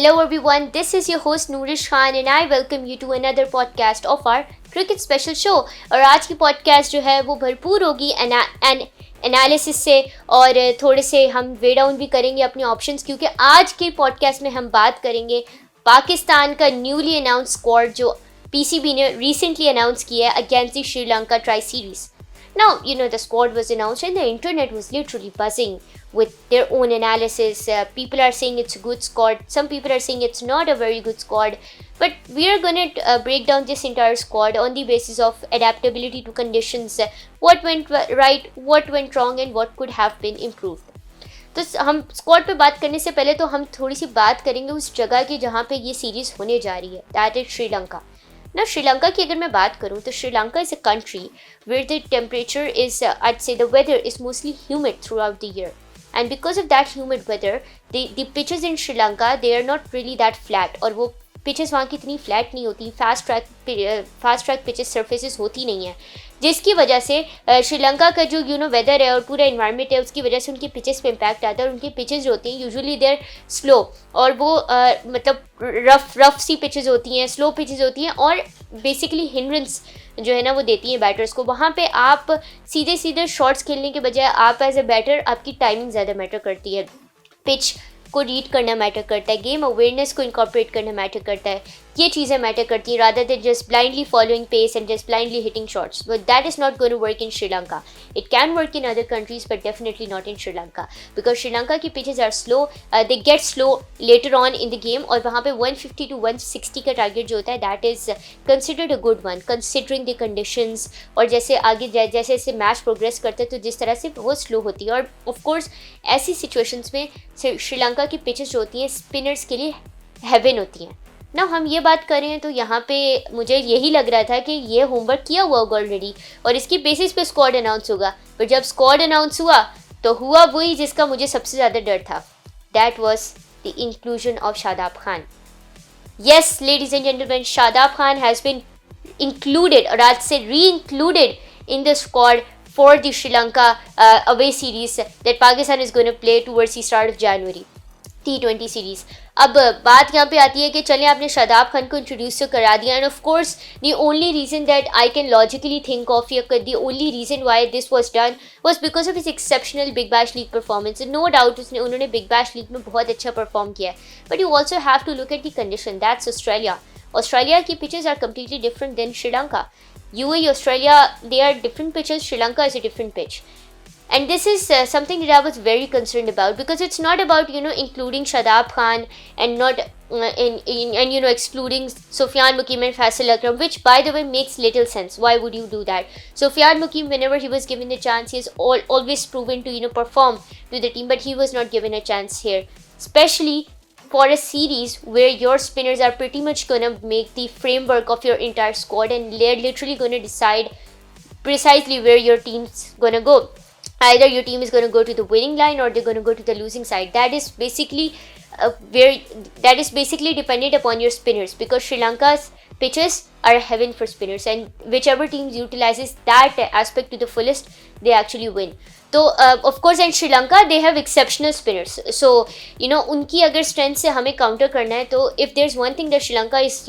Hello everyone, this is your host Nourish Khan and I welcome you to another podcast of our cricket special show। और आज की podcast जो है वो भरपूर होगी एनालिसिस से और थोड़े से हम वे डाउन भी करेंगे अपने ऑप्शंस, क्योंकि आज के पॉडकास्ट में हम बात करेंगे पाकिस्तान का न्यूली अनाउंस स्क्वाड जो पीसीबी ने रिसेंटली अनाउंस किया है against the Sri Lanka tri series. Now, the squad was announced and the internet was literally buzzing with their own analysis. People are saying it's a good squad. Some people are saying it's not a very good squad. But we are going to break down this entire squad on the basis of adaptability to conditions. What went right, what went wrong and what could have been improved. तो हम squad पे बात करने से पहले तो हम थोड़ी सी बात करेंगे उस जगह की जहाँ पे ये सीरीज़ होने जा रही है, दैट इज़ श्रीलंका। ना श्रीलंका की अगर मैं बात करूँ तो Sri Lanka is a country where the temperature is I'd say the weather is mostly humid throughout the year, and because of that humid weather the pitches in Sri Lanka they are not really that flat, और वो pitches वहाँ की इतनी flat नहीं होती, fast track pitches surfaces होती नहीं है, जिसकी वजह से श्रीलंका का जो वेदर है और पूरा इन्वायरमेंट है उसकी वजह से उनके पिचेस पे इम्पैक्ट आता है। और उनके पिचेस जो होती हैं यूजुअली देर स्लो, और वो मतलब रफ सी पिचेस होती हैं, स्लो पिचेस होती हैं और बेसिकली हिंड्रेंस जो है ना वो देती हैं बैटर्स को। वहाँ पे आप सीधे शॉट्स खेलने के बजाय आप एज ए बैटर आपकी टाइमिंग ज़्यादा मैटर करती है, पिच को रीड करना मैटर करता है, गेम अवेयरनेस को इनकॉर्पोरेट करना मैटर करता है, ये चीज़ें मैटर करती हैं rather than just blindly following pace and just blindly hitting shots. But that is not going to work in Sri Lanka. It can work in other countries but definitely not in Sri Lanka, because Sri Lanka की pitches are slow, they get slow later on in the game, और वहाँ पे 150 to 160 का target जो होता है that is considered a good one considering the conditions. और जैसे आगे जैसे जैसे मैच प्रोग्रेस करते हैं तो जिस तरह से वो स्लो होती है, और ऑफकोर्स ऐसी सिचुएशंस में श्रीलंका की पिचेस जो होती हैं स्पिनर्स के लिए हेवन होती हैं ना। हम ये बात कर रहे हैं तो यहाँ पे मुझे यही लग रहा था कि ये होमवर्क किया हुआ होगा ऑलरेडी और इसकी बेसिस पे स्क्वाड अनाउंस होगा, पर जब स्क्वाड अनाउंस हुआ तो हुआ वही जिसका मुझे सबसे ज़्यादा डर था, that was the inclusion of Shadab Khan. Yes ladies and gentleman, Shadab Khan has been included और आज से reincluded in the squad for the Sri Lanka away series that Pakistan is going to play towards the start of January T20 series। अब बात यहाँ पे आती है कि चलें आपने शादाब खान को इंट्रोड्यूस तो करा दिया, and of course the only reason that I can logically think of yeah the only reason why this was done was because of his exceptional big bash league performance. No doubt उन्होंने big bash league में बहुत अच्छा perform किया है, but you also have to look at the condition, that's Australia की pitches are completely different than Sri Lanka. UAE, Australia, they are different pitches. Sri Lanka is a different pitch, and this is something that I was very concerned about, because it's not about including Shadab Khan and not excluding Sufyan Mukim and Faisal Akram, which by the way makes little sense. Why would you do that? Sufyan Mukim, whenever he was given the chance, he has always proven to perform to the team, but he was not given a chance here, especially for a series where your spinners are pretty much going to make the framework of your entire squad, and they're literally going to decide precisely where your team's going to go. Either your team is going to go to the winning line or they're going to go to the losing side. That is basically dependent upon your spinners, because Sri Lanka's pitches are heaven for spinners, and whichever team utilizes that aspect to the fullest, they actually win. तो of course in Sri Lanka they have exceptional spinners, so उनकी अगर strength से हमें counter करना है तो if there's one thing that Sri Lanka is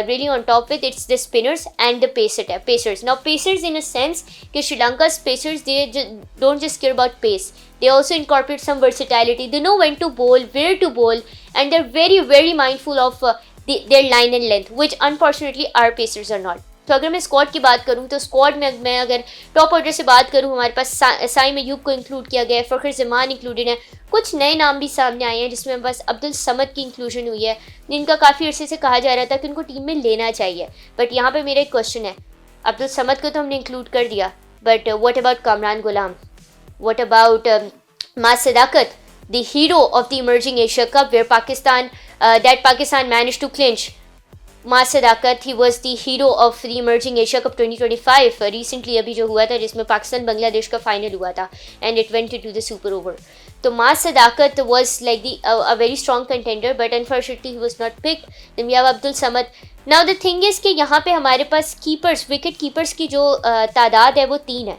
really on top with, it's the spinners and the pacers. Now pacers in a sense कि Sri Lanka's pacers they don't just care about pace, they also incorporate some versatility. They know when to bowl, where to bowl, and they're very very mindful of their line and length, which unfortunately our pacers are not. तो अगर मैं squad की बात करूँ तो squad में मैं अगर टॉप ऑर्डर से बात करूँ, हमारे पास साइम अयूब को इंक्लूड किया गया है, फ़खर जमान इंक्लूडेड है, कुछ नए नाम भी सामने आए हैं जिसमें बस अब्दुल समद की इंक्लूजन हुई है, जिनका काफ़ी अरसे से कहा जा रहा था कि उनको टीम में लेना चाहिए। बट यहाँ पे मेरा एक क्वेश्चन है, अब्दुल समद को तो हमने इंक्लूड कर दिया, but what about Kamran Ghulam, what about Maaz Sadaqat, the hero of the emerging Asia Cup where Pakistan managed to clinch. Maaz Sadaqat, he was the hero of the emerging Asia Cup 2025 recently अभी जो हुआ था, जिसमें पाकिस्तान बांग्लादेश का फाइनल हुआ था and it went to the super over. तो Maaz Sadaqat was like a very strong contender, but unfortunately he was not picked. Then we have Abdul Samad. Now the thing is कि यहाँ पे हमारे पास कीपर्स, विकेट कीपर्स की जो तादाद है वो 3 है,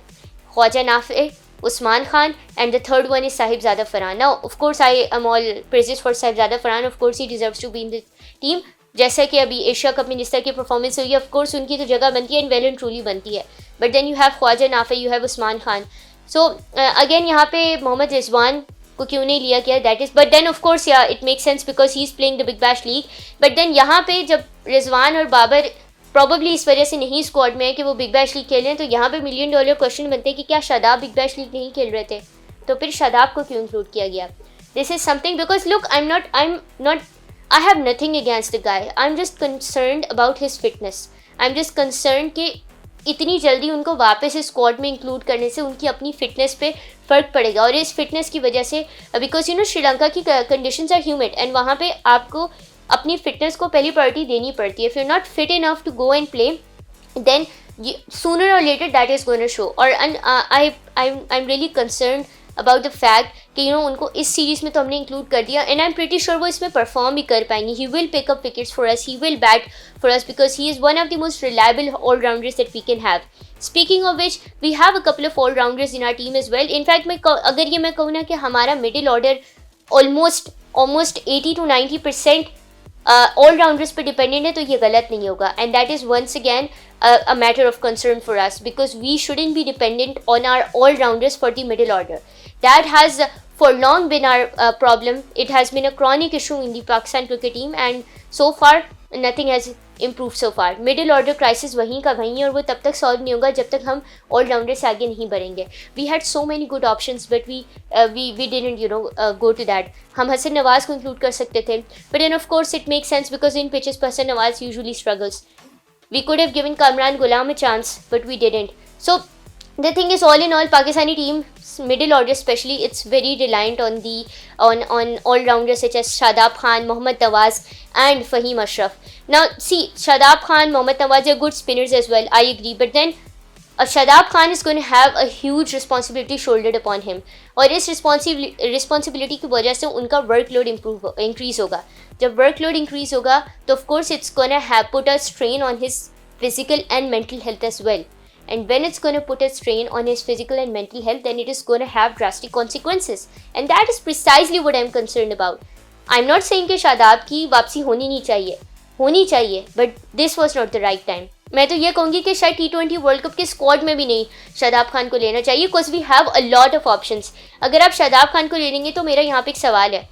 Khwaja Nafe, Usman Khan, and the third one is Sahibzada Farhan. Now, of course, I am all praises for Sahibzada Farhan. Of course, he deserves to be in the team. जैसा कि अभी Asia cup में जिस तरह की परफॉर्मेंस हुई है, of course उनकी तो जगह बनती है एंड वेल एंड ट्रूली बनती है. But then you have Khawaja Nafay, you have Usman Khan. So again यहाँ पे मोहम्मद रिजवान को क्यों नहीं लिया गया, that is. But then of course yeah it make sense because he is playing the big bash league. But then यहाँ पे जब रिजवान और बाबर प्रॉबली इस वजह से नहीं स्क्वाड में है कि वो बिग बैश लीग खेलें, तो यहाँ पे $1 मिलियन क्वेश्चन बनते हैं कि क्या शादाब बिग बैश लीग नहीं खेल रहे थे, तो फिर शादाब को क्यों इंक्लूड किया गया. This is something because look I am not I have nothing against the guy. I'm just concerned about his fitness. I'm just concerned कि इतनी जल्दी उनको वापस इस स्क्वाड में इंक्लूड करने से उनकी अपनी फिटनेस पे फ़र्क पड़ेगा. और इस फिटनेस की वजह से बिकॉज यू नो श्रीलंका की कंडीशंस आर ह्यूमिड एंड वहाँ पे आपको अपनी फिटनेस को पहली प्रायोरिटी देनी पड़ती है. If you not fit enough to go and play then sooner or later that is gonna show. और I am really concern about the fact कि यू नो उनको इस सीरीज़ में तो हमने इंक्लूड कर दिया and I am pretty sure वो इसमें परफॉर्म भी कर पाएंगे. He will pick up wickets for us, he will bat for us because he is one of the most reliable allrounders that we can have. Speaking of which we have a couple of allrounders in our team as well. In fact मैं अगर ये मैं कहूँ ना कि हमारा middle order almost 80 to 90% allrounders पे dependent है, तो ये गलत नहीं होगा. And that is once again a matter of concern for us because we shouldn't be dependent on our all-rounders for the middle order. That has for long been our problem. It has been a chronic issue in the Pakistan cricket team and so far nothing has improved so far. Middle order crisis वहीं का वहीं है और वो तब तक solve नहीं होगा जब तक हम all-rounders से आगे नहीं बढ़ेंगे. We had so many good options but we didn't go to that. हम हसन नवाज़ को include कर सकते थे but then of course it makes sense because in pitches पर हसन नवाज़ usually struggles. We could have given Kamran Ghulam a chance, but we didn't. So the thing is, all in all, Pakistani team's middle order especially, it's very reliant on all-rounders such as Shadab Khan, Mohammad Nawaz and Fahim Ashraf. Now see, Shadab Khan, Mohammad Nawaz are good spinners as well, I agree, but then Shadab Khan is going to have a huge responsibility shouldered upon him. और इस responsibility की वजह से उनका workload increase होगा. जब workload increase होगा तो of course it's going to have put a strain on his physical and mental health as well. And when it's going to put a strain on his physical and mental health, then it is going to have drastic consequences. And that is precisely what I'm concerned about. I'm not saying कि शादाब की वापसी होनी चाहिए, but this was not the right time. मैं तो ये कहूँगी कि शायद T20 वर्ल्ड कप के स्क्वाड में भी नहीं शादाब खान को लेना चाहिए because we have a lot of options. अगर आप शादाब खान को ले लेंगे तो मेरा यहाँ पे एक सवाल है,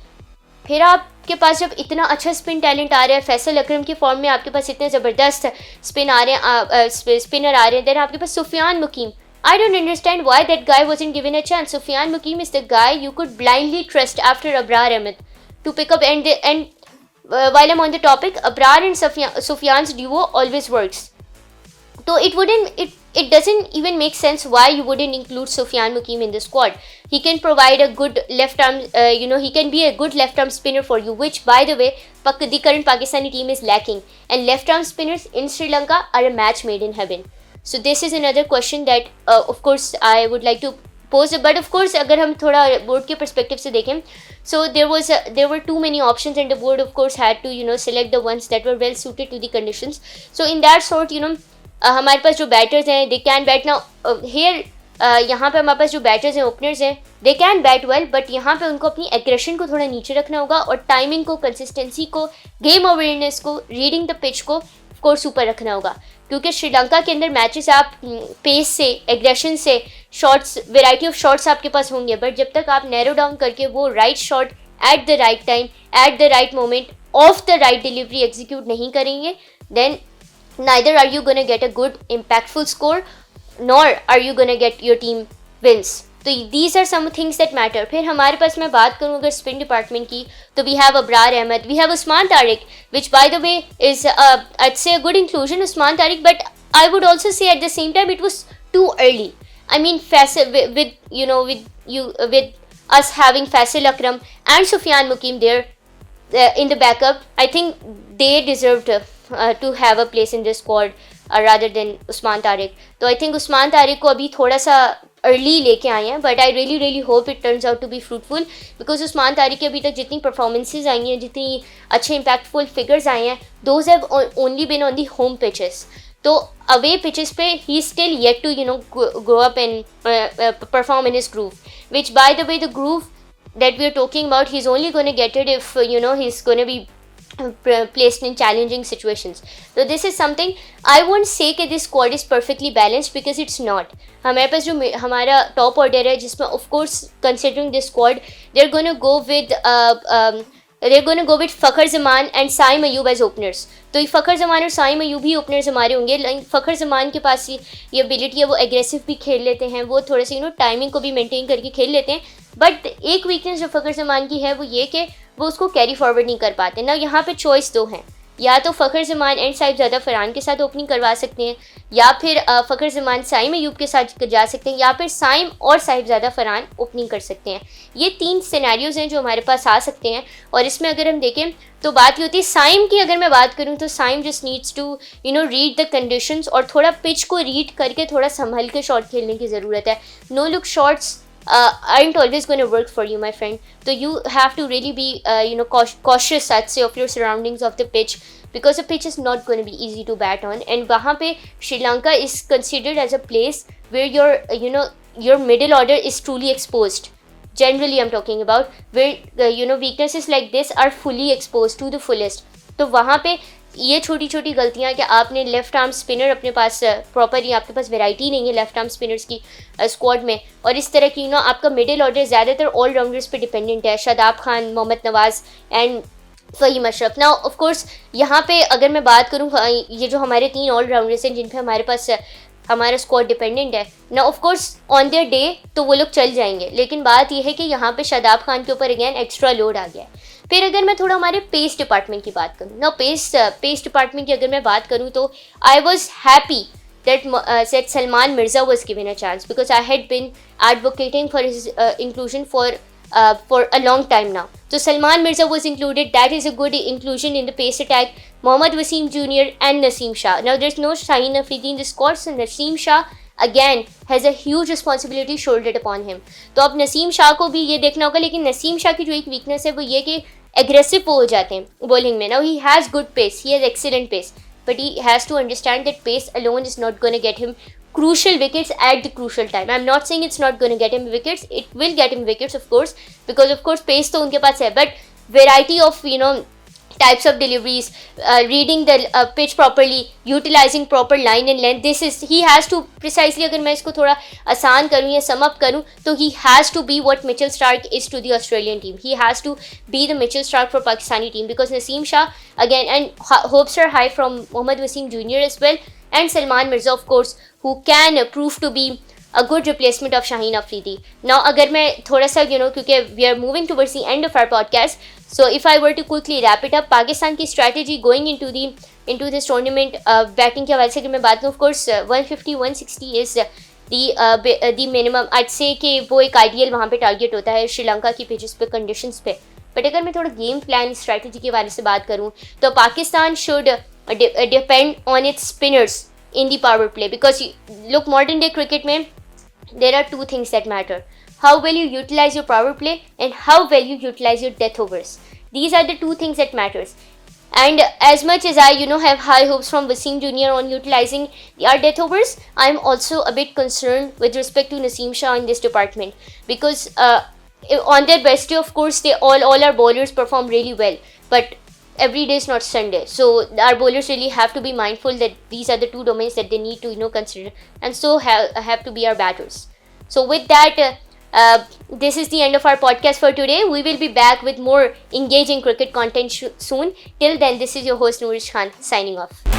फिर आपके पास जब इतना अच्छा स्पिन टैलेंट आ रहा है, फैसल अकरम के फॉर्म में आपके पास इतने ज़बरदस्त स्पिनर आ रहे हैं, देन आपके पास सुफियान मुकीम. I don't understand why that guy wasn't given a chance. Sufyan Mukim is the guy you could blindly trust after Abrar Ahmed to pick up and while I'm on the topic, Abrar and Sufyan's duo always works. So it doesn't even make sense why you wouldn't include Sufyan Mukim in the squad. He can provide a good left arm, he can be a good left arm spinner for you, which by the way, the current Pakistani team is lacking. And left arm spinners in Sri Lanka are a match made in heaven. So this is another question that of course I would like to pose. But of course अगर हम थोड़ा board के perspective से देखें, so there were too many options and the board of course had to select the ones that were well suited to the conditions. So in that sort हमारे पास जो batters हैं they can bat now here, यहाँ पे हमारे पास जो batters हैं openers हैं they can bat well, but यहाँ पे उनको अपनी एग्रेशन को थोड़ा नीचे रखना होगा और टाइमिंग को, कंसिस्टेंसी को, गेम अवेयरनेस को, रीडिंग द पिच को ऑफ कोर्स ऊपर रखना होगा. क्योंकि श्रीलंका के अंदर मैचेस आप पेस से, एग्रेशन से, शॉट्स, वेराइटी ऑफ शॉट्स आपके पास होंगे, बट जब तक आप नैरो डाउन करके वो right shot at the right time, at the right moment, of the right delivery execute नहीं करेंगे, then neither are you gonna get a good impactful score nor are you gonna get your team wins. तो these are some things that matter. फिर हमारे पास मैं बात करूँ अगर spin department की तो we have Abrar Ahmed, we have Usman Tariq, which by the way is I'd say a good inclusion, Usman Tariq, but I would also say at the same time it was too early. I mean with us having Faisal Akram and Sufyan Mukim there in the backup, I think they deserved to have a place in this squad rather than Usman Tariq. तो I think Usman Tariq को अभी थोड़ा सा early लेके आए हैं, but I really hope it turns out to be fruitful because Usman Tariq की अभी तक जितनी परफॉर्मेंसेज आई हैं, जितनी अच्छे इम्पैक्टफुल फिगर्स आए हैं, those have only been on the home pitches. तो अवे पिचेस पे ही still yet to grow up and perform in his groove, which by the way the groove that we are talking about, he's only going to get it if he's going to be placed in challenging situations. So this is something I won't say कि this squad is perfectly balanced, because it's not. हमारे पास जो हमारा top order है, जिसमें of course considering this squad they're going to go with Fakhar Zaman and Saim Ayub as openers. तो फ़खर ज़मान और साइम अयूब ही openers हमारे होंगे. फ़खर ज़मान के पास ये एबिलिटी है, वो एग्रेसिव भी खेल लेते हैं, वो थोड़े से टाइमिंग को भी मेंटेन करके खेल लेते हैं. बट एक वीकनेस जो फ़खर ज़मान की है वो ये कि वो उसको कैरी फॉरवर्ड नहीं कर पाते ना. यहाँ पे चॉइस दो हैं, या तो फ़खर ज़मान एंड साहिबजादा फ़रहान के साथ ओपनिंग करवा सकते हैं, या फिर फ़खर ज़मान साइम अयूब के साथ जा सकते हैं, या फिर साइम और साहिबजादा फ़रहान ओपनिंग कर सकते हैं. ये 3 सिनेरियोज़ हैं जो हमारे पास आ सकते हैं. और इसमें अगर हम देखें तो बात ये होती है साइम की. अगर मैं बात करूँ तो Saim just needs to read the conditions, और थोड़ा पिच को रीड करके थोड़ा संभल के शॉट खेलने की ज़रूरत है. No look shots aren't always going to work for you, my friend. So you have to really be cautious, I'd say, of your surroundings of the pitch, because the pitch is not going to be easy to bat on. And वहाँ पे Sri Lanka is considered as a place where your middle order is truly exposed. Generally I'm talking about where weaknesses like this are fully exposed to the fullest. तो वहाँ पे ये छोटी छोटी गलतियाँ कि आपने लेफ़्ट आर्म स्पिनर अपने पास प्रॉपरली, आपके पास वैरायटी नहीं है लेफ़्ट आर्म स्पिनर्स की स्क्वाड में, और इस तरह की आपका मिडिल ऑर्डर ज़्यादातर ऑलराउंडर्स पे डिपेंडेंट है, शादाब खान, मोहम्मद नवाज़ एंड फ़हीम अशरफ. ना ऑफ कोर्स यहाँ पे अगर मैं बात करूँ, ये जो हमारे 3 ऑलराउंडर्स हैं जिन पे हमारे पास हमारा स्क्वाड डिपेंडेंट है ना, of course on their day तो वो लोग चल जाएंगे, लेकिन बात यह है कि यहाँ पे शादाब खान के ऊपर अगेन एक्स्ट्रा लोड आ गया है. फिर अगर मैं थोड़ा हमारे पेस डिपार्टमेंट की बात करूँ ना, पेस डिपार्टमेंट की अगर मैं बात करूँ तो I was happy that Salman Mirza was given a chance, because I had been advocating for his inclusion for a long time now. So Salman Mirza was included. That is a good inclusion in the pace attack. Mohammad Wasim Jr. and Naseem Shah. Now there's no Shaheen Afridi in the squad, so Naseem Shah again has a huge responsibility shouldered upon him. तो अब नसीम शाह को भी ये देखना होगा, लेकिन नसीम शाह की जो एक वीकनेस है वो ये कि एग्रेसिव हो जाते हैं बॉलिंग में. Now he has good pace, he has excellent pace, but he has to understand that pace alone is not going to get him crucial wickets at the crucial time. I'm not saying it's not going to get him wickets. It will get him wickets, of course, because of course pace तो उनके पास है, but variety of types of deliveries, reading the pitch properly, utilizing proper line and length, this is he has to precisely, अगर मैं इसको थोड़ा आसान करूँ या sum up करूँ तो he has to be what Mitchell Starc is to the Australian team. He has to be the Mitchell Starc for Pakistani team, because Naseem Shah again, and hopes are high from Mohammad Wasim Jr. as well, and Salman Mirza of course, who can prove to be a good replacement of Shaheen Afridi. Now अगर मैं थोड़ा सा क्योंकि we are moving towards the end of our podcast, so if I were to quickly wrap it up, Pakistan की strategy going into this tournament, batting के हवाले से अगर मैं बात करूँ, of course 150-160 is the minimum. I'd say कि वो एक ideal वहाँ पे टारगेट होता है श्रीलंका की पिचेस पे, कंडीशंस पे. बट अगर मैं थोड़ा गेम प्लान स्ट्रैटेजी के बारे से बात करूँ तो Pakistan should depend on it's spinners in the power play, because look, modern day cricket में there are 2 things that matter: how well you utilize your power play and how well you utilize your death overs. These are the 2 things that matters. And as much as I have high hopes from Wasim Jr. on utilizing our death overs, I'm also a bit concerned with respect to Naseem Shah in this department, because on their best day of course they all our bowlers perform really well, but every day is not Sunday, so our bowlers really have to be mindful that these are the 2 domains that they need to consider, and so have to be our batters. So with that, this is the end of our podcast for today. We will be back with more engaging cricket content soon. Till then, this is your host Nourish Khan signing off.